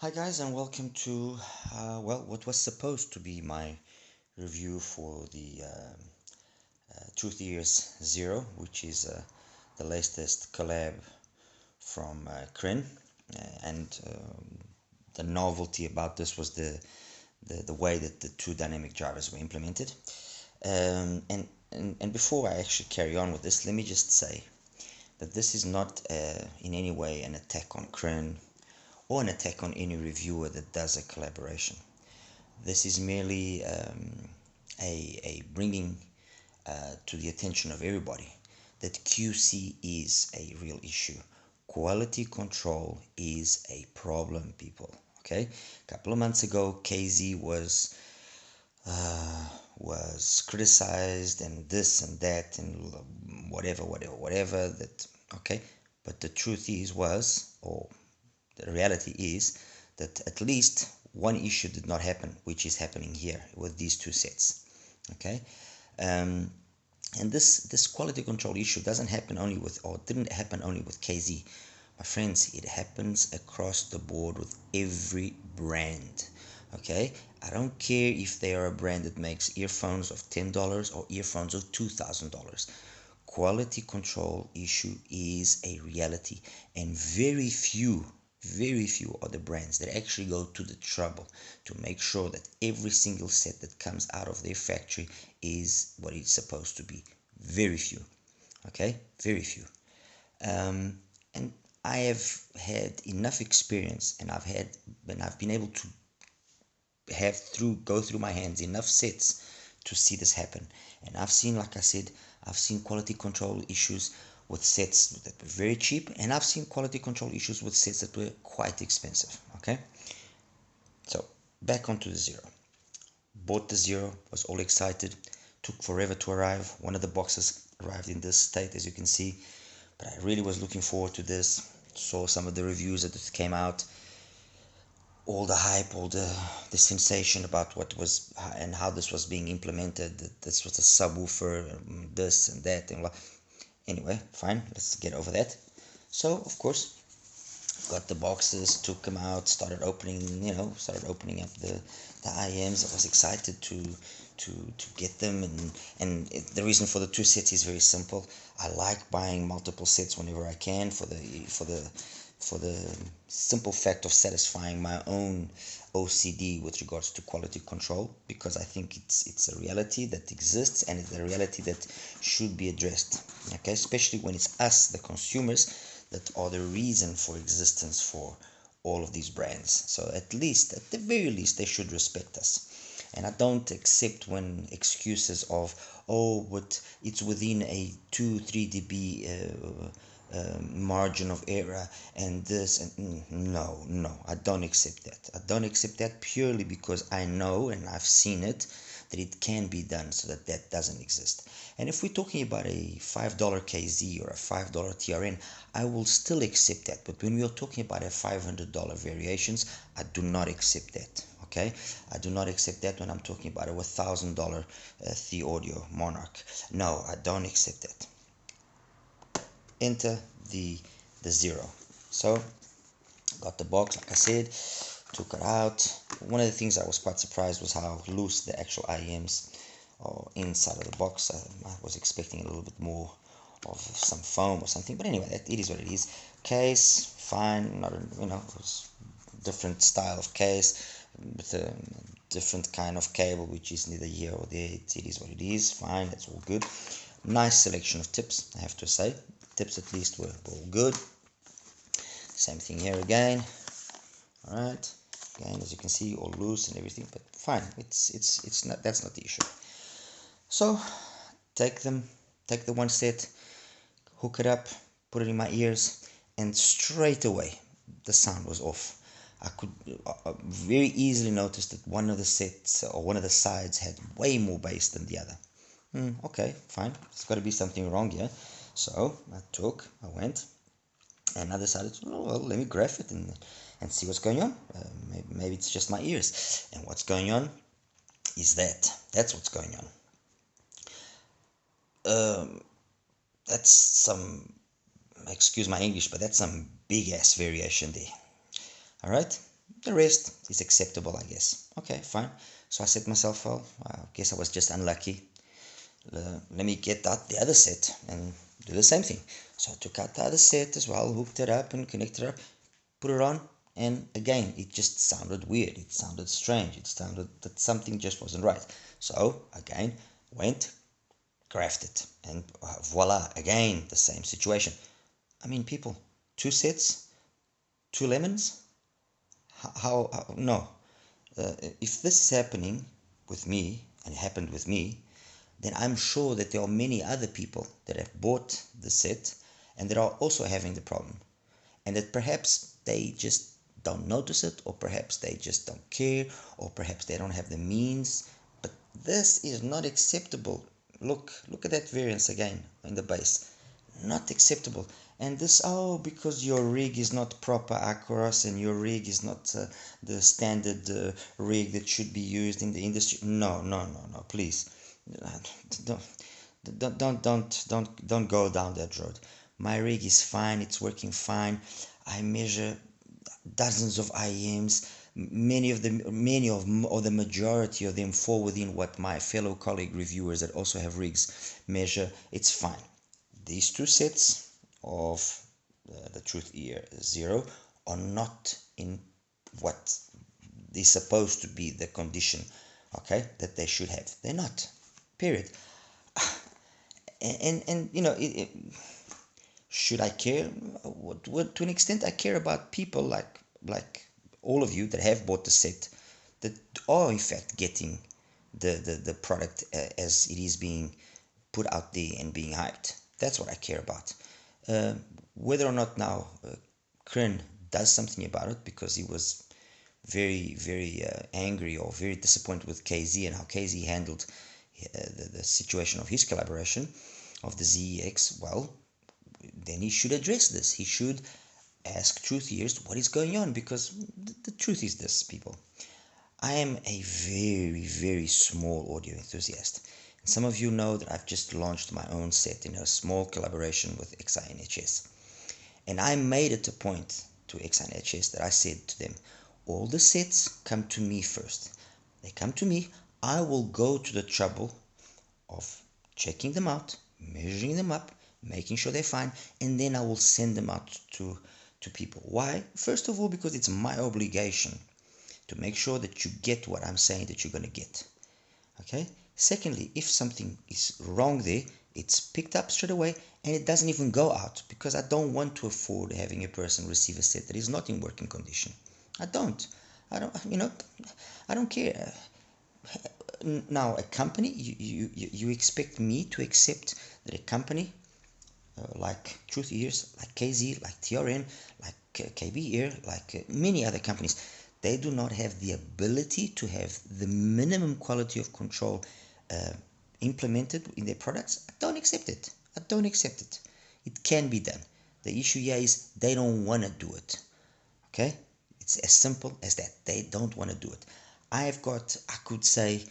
Hi guys, and welcome to what was supposed to be my review for the TRUTHEar Zero, which is the latest collab from Kryn. And the novelty about this was the way that the two dynamic drivers were implemented. And before I actually carry on with this, let me just say that this is not in any way an attack on Kryn or an attack on any reviewer that does a collaboration. This is merely a bringing to the attention of everybody that QC is a real issue. Quality control is a problem, people. Okay, a couple of months ago, KZ was criticized and this and that and whatever that. Okay, but the truth is or the reality is that at least one issue did not happen, which is happening here with these two sets. Okay, um, and this quality control issue doesn't happen only with, or didn't happen only with KZ. My friends, it happens across the board with every brand. Okay, I don't care if they are a brand that makes earphones of $10 or earphones of $2,000. Quality control issue is a reality, and very few are the brands that actually go to the trouble to make sure that every single set that comes out of their factory is what it's supposed to be. Very few. Okay, very few. And I have had enough experience, and I've been able to go through my hands enough sets to see this happen. And I've seen, like I said, I've seen quality control issues with sets that were very cheap, and I've seen quality control issues with sets that were quite expensive. Okay, so back onto the Zero. Bought the Zero, was all excited, took forever to arrive. One of the boxes arrived in this state, as you can see, but I really was looking forward to this. Saw some of the reviews that came out, all the hype, all the sensation about what was and how this was being implemented. That this was a subwoofer, this and that, and anyway, fine. Let's get over that. So of course, got the boxes, took them out, started opening. Started opening up the IMs. I was excited to get them, and the reason for the two sets is very simple. I like buying multiple sets whenever I can for the simple fact of satisfying my own OCD with regards to quality control, because I think it's a reality that exists, and it's a reality that should be addressed. Okay, especially when it's us, the consumers, that are the reason for existence for all of these brands. So at the very least, they should respect us. And I don't accept when excuses of, oh, but it's within a 2-3 dB margin of error and this, and no, I don't accept that. I don't accept that purely because I know, and I've seen it, that it can be done so that that doesn't exist. And if we're talking about a $5 KZ or a $5 TRN, I will still accept that. But when we are talking about a $500 variations, I do not accept that. Okay, I do not accept that when I'm talking about a $1,000 The Audio Monarch. No, I don't accept that. Enter the Zero. So got the box, like I said, took it out. One of the things I was quite surprised was how loose the actual IEMs are inside of the box. I was expecting a little bit more of some foam or something, but anyway, it is what it is. Case, fine, not it was different style of case with a different kind of cable, which is neither here or there. It is what it is. Fine, that's all good. Nice selection of tips, I have to say. Tips at least were all good. Same thing here again. All right, again, as you can see, all loose and everything, but fine. It's not, that's not the issue. So take the one set, hook it up, put it in my ears, and straight away the sound was off. I could very easily notice that one of the sets or one of the sides had way more bass than the other. Okay, fine. There's got to be something wrong here. So I went, and I decided, well, let me graph it and see what's going on. Maybe it's just my ears. And what's going on is that's what's going on. That's excuse my English, but that's some big ass variation there. All right, The rest is acceptable, I guess. Okay, fine. So I said to myself, well, I guess I was just unlucky. Let me get out the other set and do the same thing. So I took out the other set as well, hooked it up and connected it up, put it on, and again, it just sounded weird. It sounded strange. It sounded that something just wasn't right. So again, went, graphed it, and voila, again, the same situation. I mean, people, two sets, two lemons? How no. If this is happening with me, and it happened with me, then I'm sure that there are many other people that have bought the set and that are also having the problem. And that perhaps they just don't notice it, or perhaps they just don't care, or perhaps they don't have the means. But this is not acceptable. Look at that variance again in the base. Not acceptable. And this, oh, because your rig is not proper Acros and your rig is not the standard rig that should be used in the industry. No, no, no, no, please. Don't, don't go down that road. My rig is fine, it's working fine. I measure dozens of IEMs. Or the majority of them fall within what my fellow colleague reviewers that also have rigs measure. It's fine. These two sets of the TRUTHear Zero are not in what is supposed to be the condition, okay, that they should have. They're not. Period. And you know, should I care? What, to an extent, I care about people like all of you that have bought the set, that are in fact getting the product as it is being put out there and being hyped. That's what I care about. Uh, Whether or not now Kryn does something about it, because he was very angry or very disappointed with KZ and how KZ handled the situation of his collaboration of the ZEX, well, then he should address this. He should ask TRUTHears what is going on, because the truth is this, people. I am a very small audio enthusiast. And some of you know that I've just launched my own set in a small collaboration with XINHS. And I made it a point to XINHS that I said to them, all the sets come to me first. They come to me, I will go to the trouble of checking them out, measuring them up, making sure they're fine, and then I will send them out to people. Why? First of all, because it's my obligation to make sure that you get what I'm saying that you're going to get. Okay? Secondly, if something is wrong there, it's picked up straight away and it doesn't even go out, because I don't want to afford having a person receive a set that is not in working condition. I don't. I don't care. Now, a company, you expect me to accept that a company like TRUTHears, like KZ, like TRN, like KB Ear, like many other companies, they do not have the ability to have the minimum quality of control implemented in their products. I don't accept it. I don't accept it. It can be done. The issue here is they don't want to do it. Okay? It's as simple as that. They don't want to do it. I've got, I could say,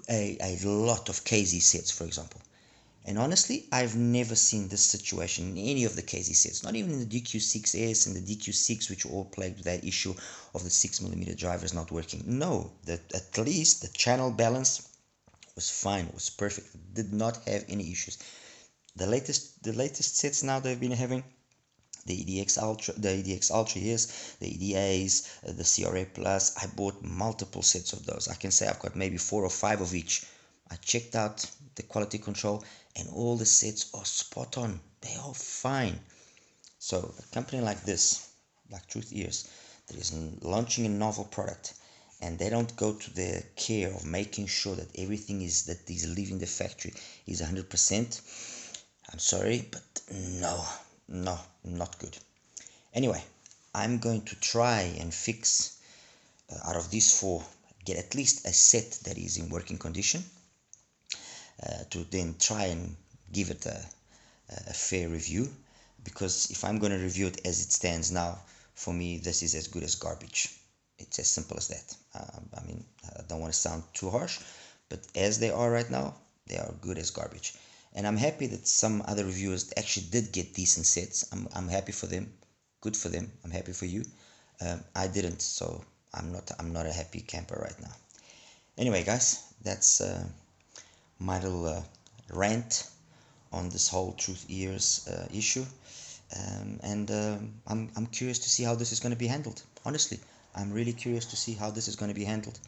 a lot of KZ sets, for example. And honestly, I've never seen this situation in any of the KZ sets, not even in the DQ6S and the DQ6, which were all plagued with that issue of the 6mm drivers not working. No, at least the channel balance was fine, was perfect, did not have any issues. The latest sets now they've been having, the EDX Ultra, yes, the EDAs, the CRA Plus. I bought multiple sets of those. I can say I've got maybe 4 or 5 of each. I checked out the quality control and all the sets are spot on. They are fine. So a company like this, like TRUTHears, that is launching a novel product, and they don't go to the care of making sure that everything that is leaving the factory is 100%. I'm sorry, but no, not good. Anyway, I'm going to try and fix out of these 4, get at least a set that is in working condition, to then try and give it a fair review, because if I'm going to review it as it stands now, for me this is as good as garbage. It's as simple as that. I mean, I don't want to sound too harsh, but as they are right now, they are good as garbage. And I'm happy that some other reviewers actually did get decent sets. I'm happy for them. Good for them. I'm happy for you. I didn't, so I'm not a happy camper right now. Anyway, guys, that's my little rant on this whole truth ears issue. And I'm curious to see how this is going to be handled. Honestly, I'm really curious to see how this is going to be handled,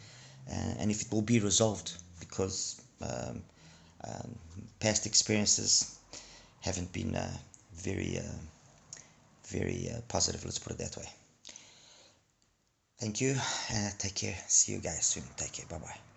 and if it will be resolved, because past experiences haven't been very positive. Let's put it that way. Thank you. Take care. See you guys soon. Take care. Bye bye.